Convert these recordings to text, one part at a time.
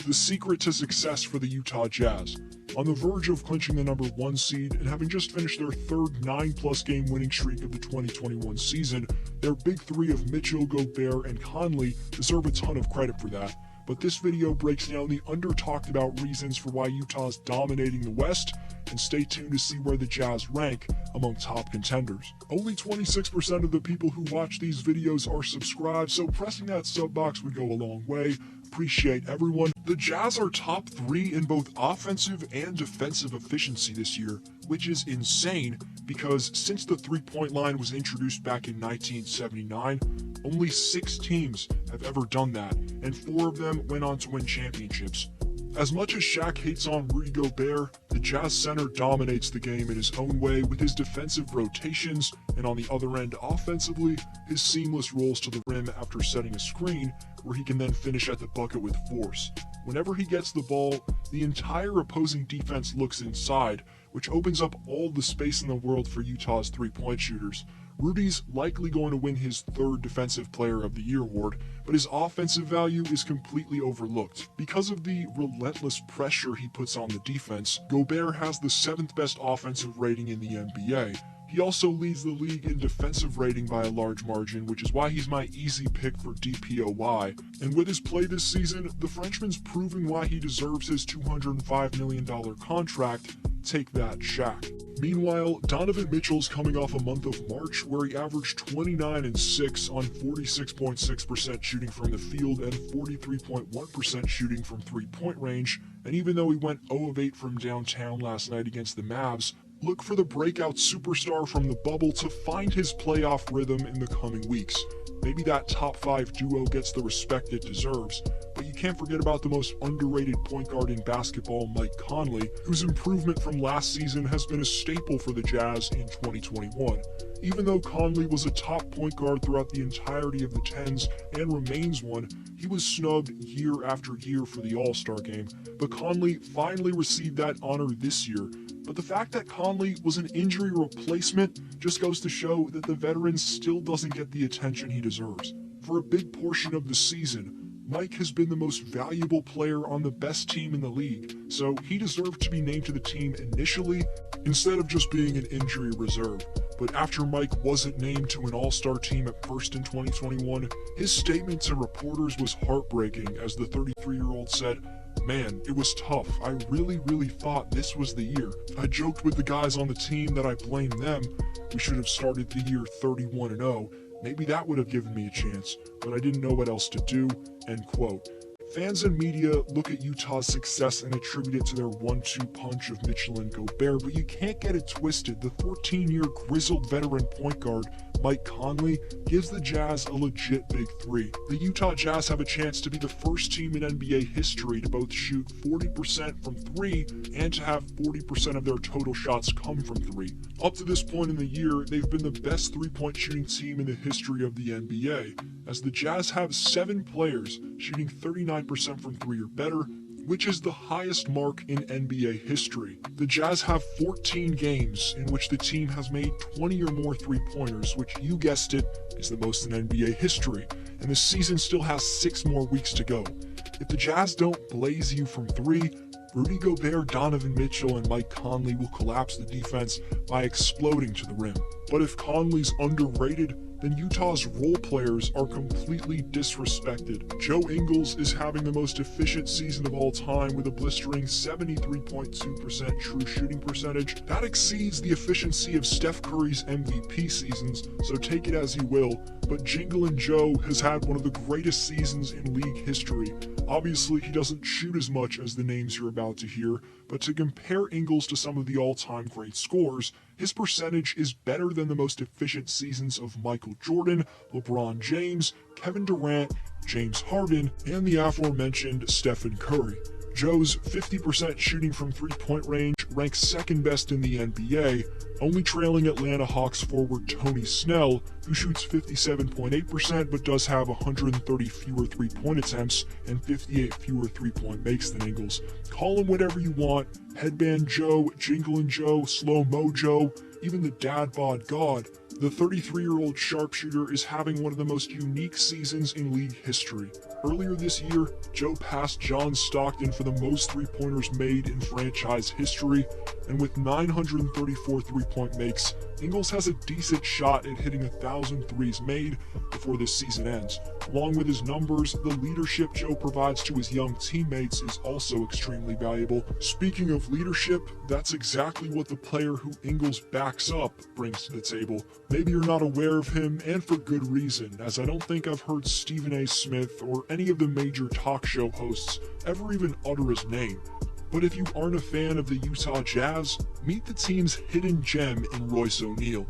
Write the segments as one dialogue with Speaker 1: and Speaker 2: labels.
Speaker 1: The secret to success for the Utah Jazz. On the verge of clinching the number 1 seed and having just finished their third 9+ game winning streak of the 2021 season, their big three of Mitchell, Gobert, and Conley deserve a ton of credit for that. But this video breaks down the under-talked about reasons for why Utah's dominating the West, and stay tuned to see where the Jazz rank among top contenders. Only 26% of the people who watch these videos are subscribed, so pressing that sub box would go a long way. Appreciate everyone. The Jazz are top 3 in both offensive and defensive efficiency this year, which is insane because since the three-point line was introduced back in 1979, only 6 teams have ever done that, and 4 of them went on to win championships. As much as Shaq hates on Rudy Gobert, the Jazz center dominates the game in his own way with his defensive rotations, and on the other end offensively, his seamless rolls to the rim after setting a screen, where he can then finish at the bucket with force. Whenever he gets the ball, the entire opposing defense looks inside, which opens up all the space in the world for Utah's three-point shooters. Rudy's likely going to win his 3rd Defensive Player of the Year award, but his offensive value is completely overlooked. Because of the relentless pressure he puts on the defense, Gobert has the 7th best offensive rating in the NBA. He also leads the league in defensive rating by a large margin, which is why he's my easy pick for DPOY. And with his play this season, the Frenchman's proving why he deserves his $205 million contract. Take that, Shaq. Meanwhile, Donovan Mitchell's coming off a month of March where he averaged 29 and 6 on 46.6% shooting from the field and 43.1% shooting from three-point range, and even though he went 0 of 8 from downtown last night against the Mavs, look for the breakout superstar from the bubble to find his playoff rhythm in the coming weeks. Maybe that top 5 duo gets the respect it deserves, but you can't forget about the most underrated point guard in basketball, Mike Conley, whose improvement from last season has been a staple for the Jazz in 2021. Even though Conley was a top point guard throughout the entirety of the 10s and remains one, he was snubbed year after year for the All-Star game, but Conley finally received that honor this year. But the fact that Conley was an injury replacement just goes to show that the veteran still doesn't get the attention he deserves. For a big portion of the season, Mike has been the most valuable player on the best team in the league, so he deserved to be named to the team initially instead of just being an injury reserve. But after Mike wasn't named to an All-Star team at first in 2021, his statement to reporters was heartbreaking as the 33-year-old said, "Man, it was tough. I really thought this was the year. I joked with the guys on the team that I blame them. We should have started the year 31-0. Maybe that would have given me a chance, but I didn't know what else to do." End quote. Fans and media look at Utah's success and attribute it to their 1-2 punch of Mitchell and Gobert, but you can't get it twisted. The 14-year grizzled veteran point guard, Mike Conley, gives the Jazz a legit big 3. The Utah Jazz have a chance to be the first team in NBA history to both shoot 40% from 3 and to have 40% of their total shots come from 3. Up to this point in the year, they've been the best 3-point shooting team in the history of the NBA, as the Jazz have 7 players shooting 39% from 3 or better, which is the highest mark in NBA history. The Jazz have 14 games in which the team has made 20 or more 3-pointers, which, you guessed it, is the most in NBA history, and the season still has 6 more weeks to go. If the Jazz don't blaze you from 3, Rudy Gobert, Donovan Mitchell, and Mike Conley will collapse the defense by exploding to the rim. But if Conley's underrated, then Utah's role players are completely disrespected. Joe Ingles is having the most efficient season of all time with a blistering 73.2% true shooting percentage. That exceeds the efficiency of Steph Curry's MVP seasons, so take it as you will, but Jinglin' Joe has had one of the greatest seasons in league history. Obviously, he doesn't shoot as much as the names you're about to hear, but to compare Ingles to some of the all-time great scorers, his percentage is better than the most efficient seasons of Michael Jordan, LeBron James, Kevin Durant, James Harden, and the aforementioned Stephen Curry. Joe's 50% shooting from three-point range ranks 2nd best in the NBA, only trailing Atlanta Hawks forward Tony Snell, who shoots 57.8% but does have 130 fewer three-point attempts and 58 fewer three-point makes than Ingles. Call him whatever you want, Headband Joe, Jinglin' Joe, Slow-Mo Joe, even the Dad Bod God. The 33-year-old sharpshooter is having one of the most unique seasons in league history. Earlier this year, Joe passed John Stockton for the most three-pointers made in franchise history, and with 934 three-point makes, Ingles has a decent shot at hitting 1,000 threes made before this season ends. Along with his numbers, the leadership Joe provides to his young teammates is also extremely valuable. Speaking of leadership, that's exactly what the player who Ingles backs up brings to the table. Maybe you're not aware of him, and for good reason, as I don't think I've heard Stephen A. Smith or any of the major talk show hosts ever even utter his name. But if you aren't a fan of the Utah Jazz, meet the team's hidden gem in Royce O'Neal.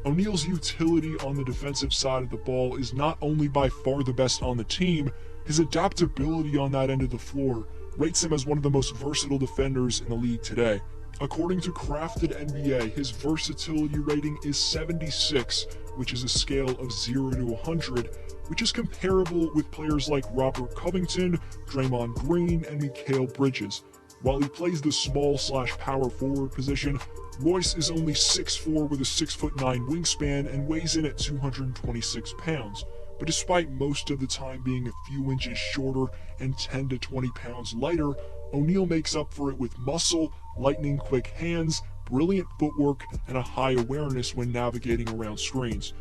Speaker 1: O'Neal's utility on the defensive side of the ball is not only by far the best on the team, his adaptability on that end of the floor rates him as one of the most versatile defenders in the league today. According to Crafted NBA, his versatility rating is 76, which is a scale of 0 to 100, which is comparable with players like Robert Covington, Draymond Green, and Mikal Bridges. While he plays the small/power forward position, Royce is only 6'4" with a 6'9" wingspan and weighs in at 226 pounds. But despite most of the time being a few inches shorter and 10 to 20 pounds lighter, O'Neal makes up for it with muscle, lightning-quick hands, brilliant footwork, and a high awareness when navigating around screens.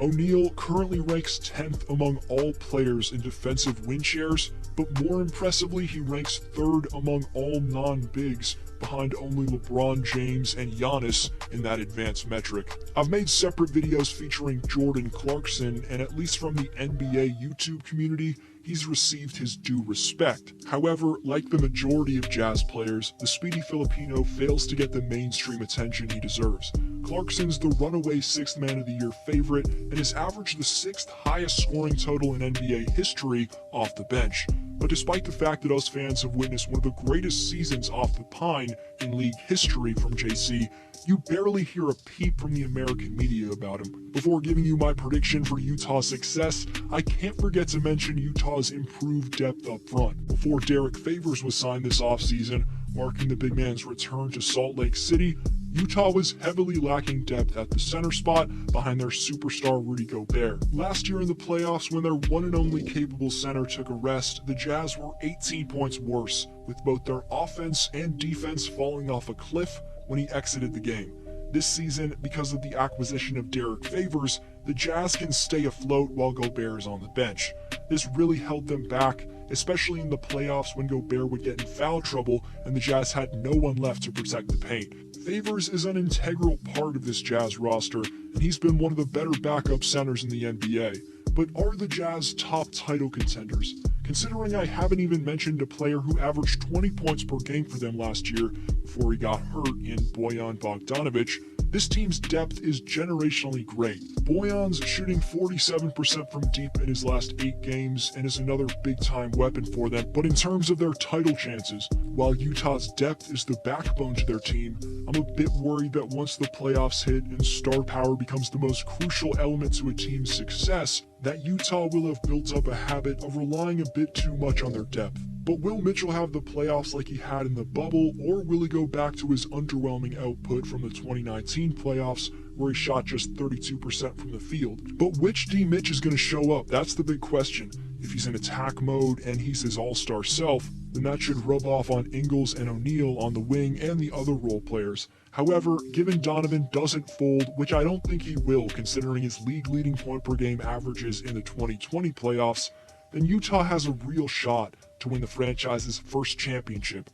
Speaker 1: O'Neal currently ranks 10th among all players in defensive win shares, but more impressively, he ranks 3rd among all non-bigs, behind only LeBron James and Giannis in that advanced metric. I've made separate videos featuring Jordan Clarkson, and at least from the NBA YouTube community, he's received his due respect. However, like the majority of Jazz players, the speedy Filipino fails to get the mainstream attention he deserves. Clarkson's the runaway 6th Man of the Year favorite and has averaged the 6th highest scoring total in NBA history off the bench. But despite the fact that us fans have witnessed one of the greatest seasons off the pine in league history from JC, you barely hear a peep from the American media about him. Before giving you my prediction for Utah's success, I can't forget to mention Utah's improved depth up front. Before Derek Favors was signed this offseason, marking the big man's return to Salt Lake City, Utah was heavily lacking depth at the center spot behind their superstar Rudy Gobert. Last year in the playoffs, when their one and only capable center took a rest, the Jazz were 18 points worse, with both their offense and defense falling off a cliff when he exited the game. This season, because of the acquisition of Derek Favors, the Jazz can stay afloat while Gobert is on the bench. This really held them back, especially in the playoffs when Gobert would get in foul trouble and the Jazz had no one left to protect the paint. Favors is an integral part of this Jazz roster, and he's been one of the better backup centers in the NBA. But are the Jazz top title contenders? Considering I haven't even mentioned a player who averaged 20 points per game for them last year before he got hurt in Bojan Bogdanovic, this team's depth is generationally great. Bojan's shooting 47% from deep in his last 8 games and is another big-time weapon for them, but in terms of their title chances, while Utah's depth is the backbone to their team, I'm a bit worried that once the playoffs hit and star power becomes the most crucial element to a team's success, that Utah will have built up a habit of relying a bit too much on their depth. But will Mitchell have the playoffs like he had in the bubble, or will he go back to his underwhelming output from the 2019 playoffs where he shot just 32% from the field? But which D-Mitch is going to show up? That's the big question. If he's in attack mode and he's his all-star self, then that should rub off on Ingles and O'Neal on the wing and the other role players. However, given Donovan doesn't fold, which I don't think he will considering his league-leading point per game averages in the 2020 playoffs, then Utah has a real shot to win the franchise's first championship.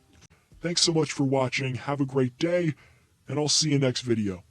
Speaker 1: Thanks so much for watching, have a great day, and I'll see you next video.